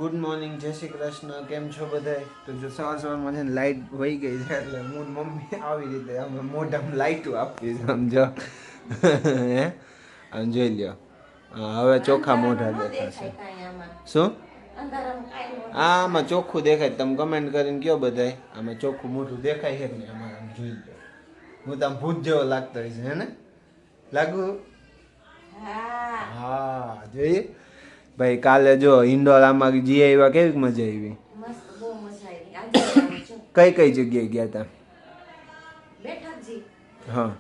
Good morning, જય શ્રી કૃષ્ણ. કેમ છો બધાય? તો જો સવારમાં છે ને લાઇટ વહી ગઈ છે એટલે હું ને મમ્મી આવી રીતે અમે મોઢામાં લાઇટો આપી સમજો. હે આમ જોઈ લ્યો. હવે ચોખ્ખા મોઢા દેખાશે. શું? આમાં ચોખ્ખું દેખાય. તમે કમેન્ટ કરીને કયો બધાય આમાં ચોખ્ખું મોઢું દેખાય છે ને અમારે આમ જોઈ લો. હું તો આમ ભૂત જેવો લાગતો હોય છે હે ને? લાગુ? હા જોઈએ ભાઈ. કાલે જો ઇન્ડોરામાં જી આવ્યા, કેવી મજા આવી? મસ્ત, બહુ મજા આવી. કઈ જગ્યાએ ગયા હતા? બેઠકજી. હા,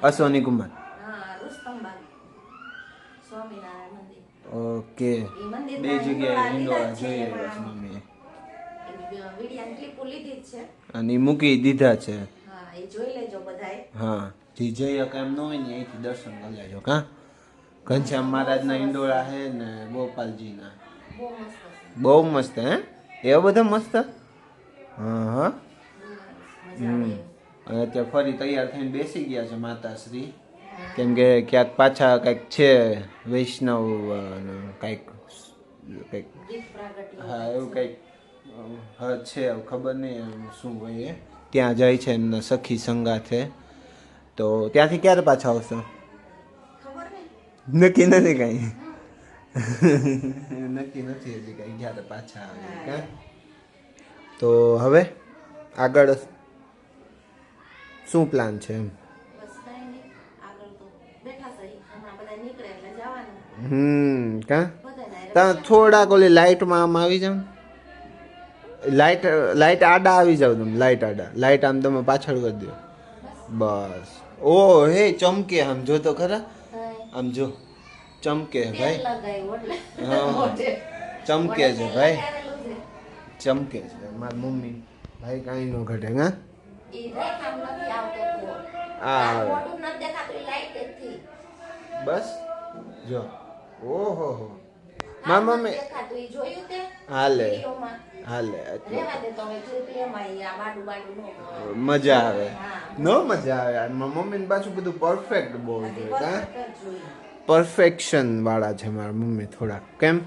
અશ્વની કુમાર. હા, રુસ્તમબાગ સ્વામિનારાયણ મંદિર. ઓકે, બે જગ્યાએ ઇન્ડોરા જોઈ આવ્યા છે મમ્મીએ. વિડિયાની ક્લિપો લીધી જ છે અને મૂકી દીધા છે. હા, એ જોઈ લેજો બધાય. હા, જે જઈ કામ ન હોય ને અહીંથી દર્શન કરી લેજો. કા ઘનશ્યામ મહારાજના ઇન્ડોરા છે ને ગોપાલજીના. બહુ મસ્ત હે? એવા બધા મસ્ત. હા હા. અને અત્યારે ફરી તૈયાર થઈને બેસી ગયા છે માતાશ્રી. કેમ કે ક્યાંક પાછા કંઈક છે વૈષ્ણવ કંઈક હા એવું કંઈક છે, ખબર નહીં શું હોય એ. ત્યાં જાય છે એમના સખી સંગાથે. તો ત્યાંથી ક્યારે પાછા આવશો? નક્કી નથી કઈ. નક્કી નથી હજી કઈ ક્યારે પાછા આવે કા. તો હવે આગળ શું પ્લાન છે એમ? કા તમે થોડાક ઓલી લાઇટમાં આમ આવી જાવ. લાઇટ આડા આવી જાવ તમે. લાઇટ આમ તમે પાછળ કરી દો બસ. ઓ હે ચમકે આમ જો તો ખરા. આમ જો ચમકે ભાઈ. ચમકે છે ભાઈ, ચમકે છે. મારી મમ્મી ભાઈ કાંઈ ન ઘટે. હા બસ જો. ઓહો હો મારી મમ્મી હાલે મજા આવે. નો મજા આવે. મારી મમ્મીને પાછું બધું પરફેક્ટ બહુ જોઈએ. પરફેક્શન વાળા છે મારા મમ્મી થોડા. કેમ?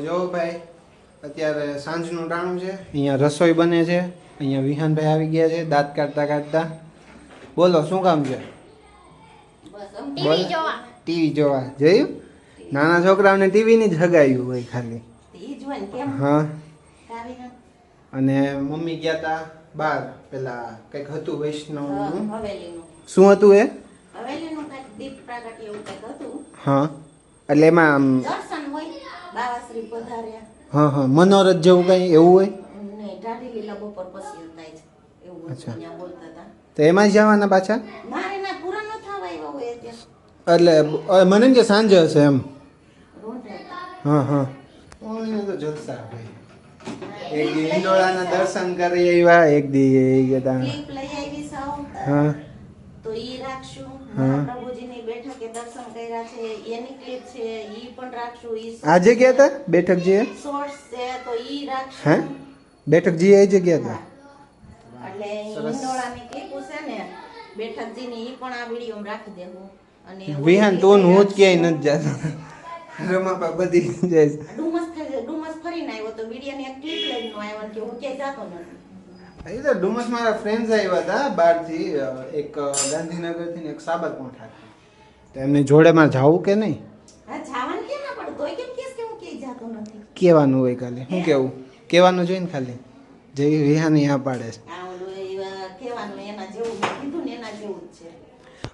જો ભાઈ અત્યારે સાંજનું ટાણું છે. અહીંયા રસોઈ બને છે. અહીંયા વિહાનભાઈ આવી ગયા છે દાંત કાઢતા કાઢતા. બોલો શું કામ છે? ટીવી જોવા. જોયું? નાના છોકરાઓને ટીવીની જ હગાયું હોય ખાલી. હા. અને મમ્મી ગયા હતા બહાર પેલા કંઈક હતું વૈષ્ણવનું. શું હતું એ? હા એટલે એમાં આમ હા હા મનોરથ જેવું કઈ એવું હોય. તો એમાં જવાના પાછા? એટલે મને કે સાંજે હશે એમ. હા હા તો જલસા ભાઈ. એક દી હિંડોળાના દર્શન કરી આવ્યા, એક દી ગયા. હા તો ઈ રાખશું. પ્રભુજીની બેઠકે દર્શન કર્યા છે એની ક્લિપ છે ઈ પણ રાખશું. ઈ આજે ગયા હતા બેઠકજી શોર્ટ્સ છે તો ઈ રાખશું. બેઠકજી એ જગ્યા હતા. એટલે સરસ હિંડોળાની ક્લિપો છે ને બેઠકજીની ઈ પણ આ વિડીયોમાં રાખી દેવું અને વિહાન તો હું જ ક્યાંય નથી જતો રમાપા બધી જાય છે. ડુમસ ફરીને આવ્યો તો વિડીયોની એક ક્લિપ લઈને આવ્યો કે હું ક્યાંય જાતો નથી. એ તો ડુમસ મારા ફ્રેન્ડ્સ આવ્યા હતા બહારથી એક ગાંધીનગરથી ને એક સાબરકાંઠાથી તો એમની જોડેમાં જાવું કે નહીં હા જવાનું કેમ ના પડે તોય કેમ કહેશ કે હું ક્યાંય જાતો નથી. કહેવાનું હોય ખાલી શું કેવું કહેવાનું જોઈએ ને ખાલી જે વિહાની આ પાડે છે આ ઓલું કહેવાનું એના જેવું મેં કીધું ને એના જેવું જ છે.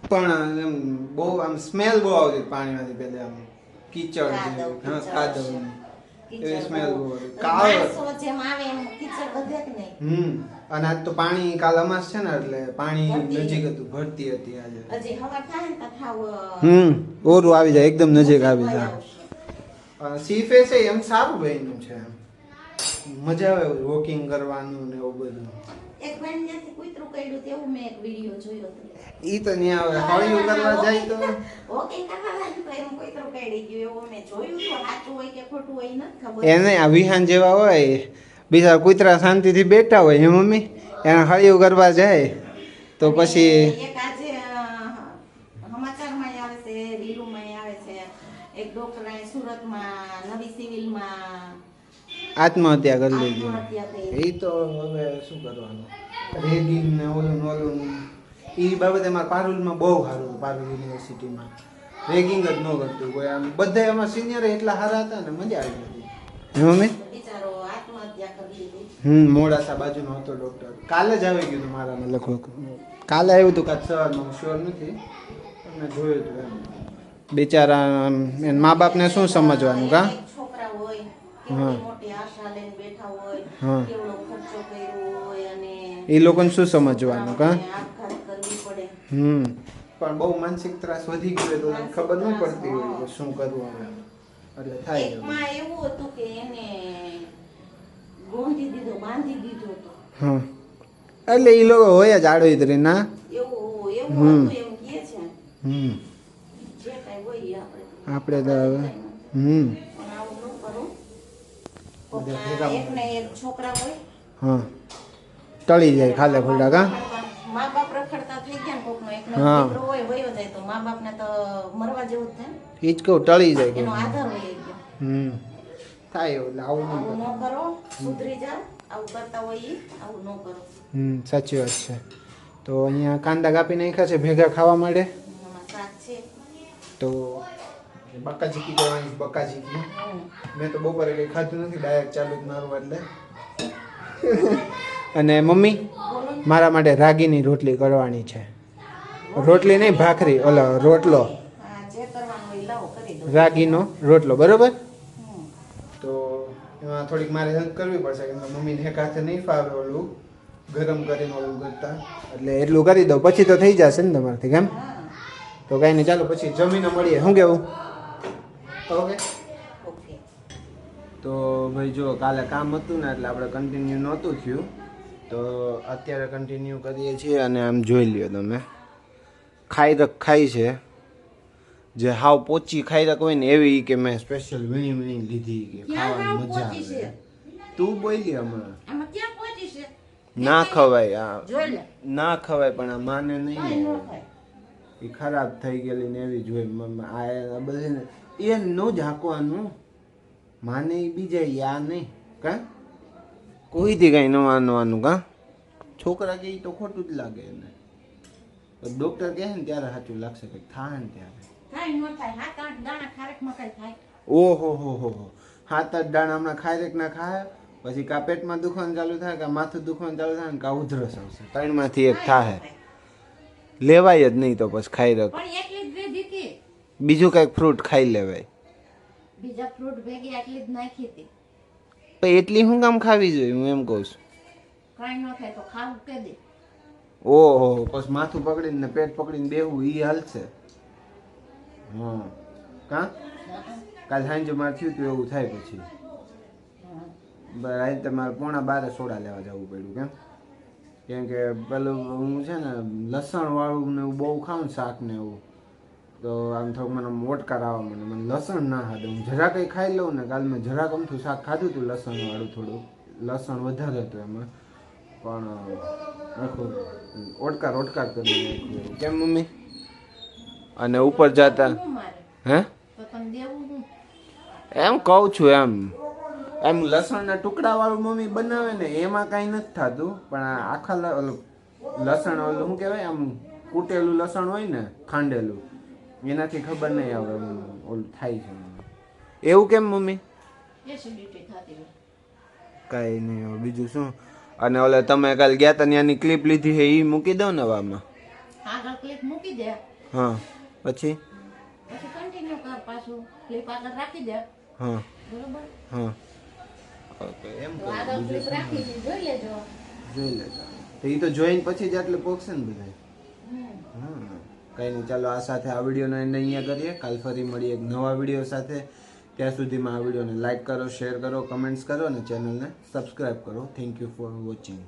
પણ એમ બહુ આમ સ્મેલ બહુ આવતી પાણીમાંથી પહેલા આમ કીચડ કાદવ, જેવી. હા કીચડ કાદવ છે. એવી સ્મેલ બહુ આવતી. માણસો જેમ આવે એમ કીચડ વધે કે નહીં. અને આજ તો પાણી કાલ અમાસ છે ને એટલે પાણી ભરતી. નજીક હતું ભરતી હતી આજે હજી હવા થાય ને તો થાવ ઓરું આવી જાય એકદમ નજીક આવી વહી જાય આવશે. સી ફેસ એમ સારું બન્યું છે એમ મજા આવે વોકિંગ કરવાનું ને એવું બધું એક બેન ત્યાંથી કૂતરું કર્યું તેવું મેં એક વિડીયો જોયો હતો. ઈ તો ન્યા હવે હળિયું કરવા જાય તો વોકિંગ કરવા જાય તો એમ કૂતરું કરી ગયું એવું મેં જોયું તો સાચું હોય કે ખોટું હોય નથી ખબર. એને આ વિહાન જેવા હોય બીજા કૂતરા શાંતિથી બેઠા હોય હે મમ્મી એને હળિયું કરવા જાય તો અને પછી એક આજે સમાચારમાં આવે છે રીલુમાં આવે છે એક ડોક્ટરે સુરતમાં નવી સિવિલમાં આત્મહત્યા કરી લીધી આત્મહત્યા કરી. એ તો હવે શું કરવાનું રેગિંગ ને ઓલું ને ઓલું એ બાબતે અમારા પારુલમાં બહુ સારું પારુલ યુનિવર્સિટીમાં રેગિંગ જ ન કરતું કોઈ આમ બધા એમાં સિનિયર એટલા સારા હતા ને મજા આવી હતી હે મમ્મી બિચારો આત્મહત્યા કરી લીધી. મોડાસા બાજુનો હતો ડોક્ટર કાલે જ આવી ગયું હતું મારામાં લગભગ કાલે આવ્યું હતું કાં સવારમાં શ્યોર નથી પણ મેં જોયું હતું એમ બિચારા એના મા બાપને શું સમજવાનું કા એક છોકરા હોય હા. કેવડી મોટી આશા લઈને બેઠા હોય હા. કેવડો ખર્ચો કર્યો હોય અને એ લોકોને શું સમજવાનું કા આપઘાત કરવી પડે. પણ બહુ માનસિક ત્રાસ વધી ગયો તો એને ખબર ન પડતી હોય કે શું કરવું હવે એટલે થાય એવું. એકમાં એવું હતું કે એને ગોંધી દીધો બાંધી દીધો હતો હા એટલે એ લોકો હોય જ આડોતરી ના એવું એવું હમ. હતું એમ કહે છે. હમ જે કાંઈ હોય એ આપણે આપણે તો હવે પણ આવું ન કરું. બધા કોકના ભેગા એકને એક છોકરા હોય હા ટળી જાય ખાલે ખોટા કા મા બાપ રખડતા થઈ ગયા ને કોકનો એકનો હા. દીકરો હોય વયો જાય તો મા બાપને તો મરવા જેવું જ થાય ને. એ જ કહું ટળી જાય એનો કોઈ. આધાર હોય ગયો. થાય એવું એટલે આવું આવું નહીં ન કરો સુધરી જાઓ આવું કરતા હોય ઈ આવું ન કરો. સાચી વાત છે તો અહીંયા કાંદા કાપી નાખ્યા છે ભેગા ખાવા માટે એમાં શાક છે. તો બકાચીકી કરવાની બકાચીકી હમ. મેં તો બપોરે કંઈ ખાધું નથી ડાયરેક્ટ ચાલુ જ મારું એટલે અને મમ્મી બોલો ને. મારા માટે રાગીની રોટલી કરવાની છે રોટલી નહીં ભાખરી ઓલો રોટલો હા જે કરવાનું હોય લાવો કરી દો. રાગીનો રોટલો બરોબર હમ. તો એમાં થોડીક મારે હેલ્પ કરવી પડશે કે મમ્મીને એક હાથે નહીં ફાવે ઓલું ગરમ કરીને ઓલું કરતા એટલે એટલું કરી દઉં પછી તો થઈ જશે ને તમારાથી કેમ હા તો કાંઈ નહીં ચાલો પછી જમીને મળીએ શું કેવું ઓકે ઓકે. તો ભાઈ જો કાલે કામ હતું ને એટલે આપણે કન્ટિન્યુ નહોતું થયું તો અત્યારે કન્ટિન્યુ કરીએ છીએ અને આમ જોઈ લ્યો તમે ખાઈરક ખાઈ છે જે હાવ પોચી ખાઈરક હોય ને એવી કે મેં સ્પેશિયલ વીણી વીણી લીધી કે ક્યાં ખાવાની હાવ મજા પોચી આવે છે? તું બોલી હમણાં આમાં ક્યાં પહોંચી છે? ના ખવાય આ જોઈ લે. ના ખવાય પણ આ માને કાંઈ નહીં ન ને. થાય. એ ખરાબ થઈ ગયેલી ને એવી જોઈ આ બધી એ નો જ હાંકવાનું માને એ બીજા યા નહીં કા કોઈથી કઈ ન માનવાનું કા છોકરા કે ઈ તો ખોટું જ લાગે એને ડોક્ટર કહે ને ત્યારે સાચું લાગશે કંઈક થાય ને ત્યારે કાંઈ ન થાય. 7-8 દાણા ખારેકમાં કાંઈ થાય. ઓહો હો 7-8 દાણા હમણાં ખાય ના ખાય પછી કા પેટમાં દુખવાનું ચાલુ થાય કા માથું દુખવાનું ચાલુ થાય ને કા ઉધરસ આવશે ત્રણમાંથી એક થાય લેવાય જ નહીં તો પછી ખાઈ રખ પણ એટલી જ ભેગી હતી. બીજું કંઈક ફ્રૂટ ખાઈ લેવાય બીજા ફ્રૂટ ભેગી આટલી જ નાખી હતી. પણ એટલી શું કામ ખાવી જોઈએ હું એમ કહું છું કાંઈ ન થાય તો ખાવું કે દે. ઓહો પછી માથું પકડીને ને પેટ પકડીને બેહવું ઈ હાલશે હા કા કાલ સાંજે મારે થયું હતું એવું થાય પછી આજે તમારે 11:30 સોડા લેવા જવું પડ્યું કેમ કે પેલું હું છે ને લસણ વાળું ને એવું બહુ ખાઉં ને શાક ને એવું તો આમ થોડુંક મને મોટકાર આવવા મને મને લસણ ના ખાધું હું જરા કંઈ ખાઈ લઉં ને કાલ મેં જરાક અમથું શાક ખાધું હતું લસણ વાળું થોડું લસણ વધારે હતું એમાં પણ આખું ઓટકાર કરી નાખ્યું. કેમ મમ્મી? અને ઉપર જતા શું મારે હે તો તમે દેવું હું એમ કહું છું એમ લસણના ટુકડા વાળું મમ્મી બનાવે ને એમાં કાંઈ નથી થતું, પણ આ આખા ઓલું લસણ ઓલું શું કહેવાય આમ કૂટેલું લસણ હોય ને ખાંડેલું એનાથી ખબર નહીં આવે ઓલું થાય છે એવું. કેમ મમ્મી? એસિડિટી થતી હોય. કાંઈ નહીં હવે બીજું શું. અને ઓલે તમે કાલે ગયા હતા ત્યાંની ક્લિપ લીધી છે એ મૂકી દો ને આમાં. આગળ ક્લિપ મૂકી દે હા પછી પછી કન્ટિન્યુ કર પાછું ક્લિપ આગળ રાખી દે હા બરોબર. હા ઓકે એમ તો કરો. આગળ ક્લિપ બીજું રાખી છે જોઈ લેજો. જોઈ લેજો તો એ તો જોઈને પછી જ એટલે પોગશે ને બધા. હા કંઈ નહીં, ચાલો આ સાથે આ વિડીયોને એને અહીંયા કરીએ. કાલ ફરી મળીએ એક નવા વિડીયો સાથે. ત્યાં સુધીમાં આ વિડીયોને લાઈક કરો, શેર કરો, કમેન્ટ્સ કરો અને ચેનલને સબસ્ક્રાઈબ કરો. Thank you for watching.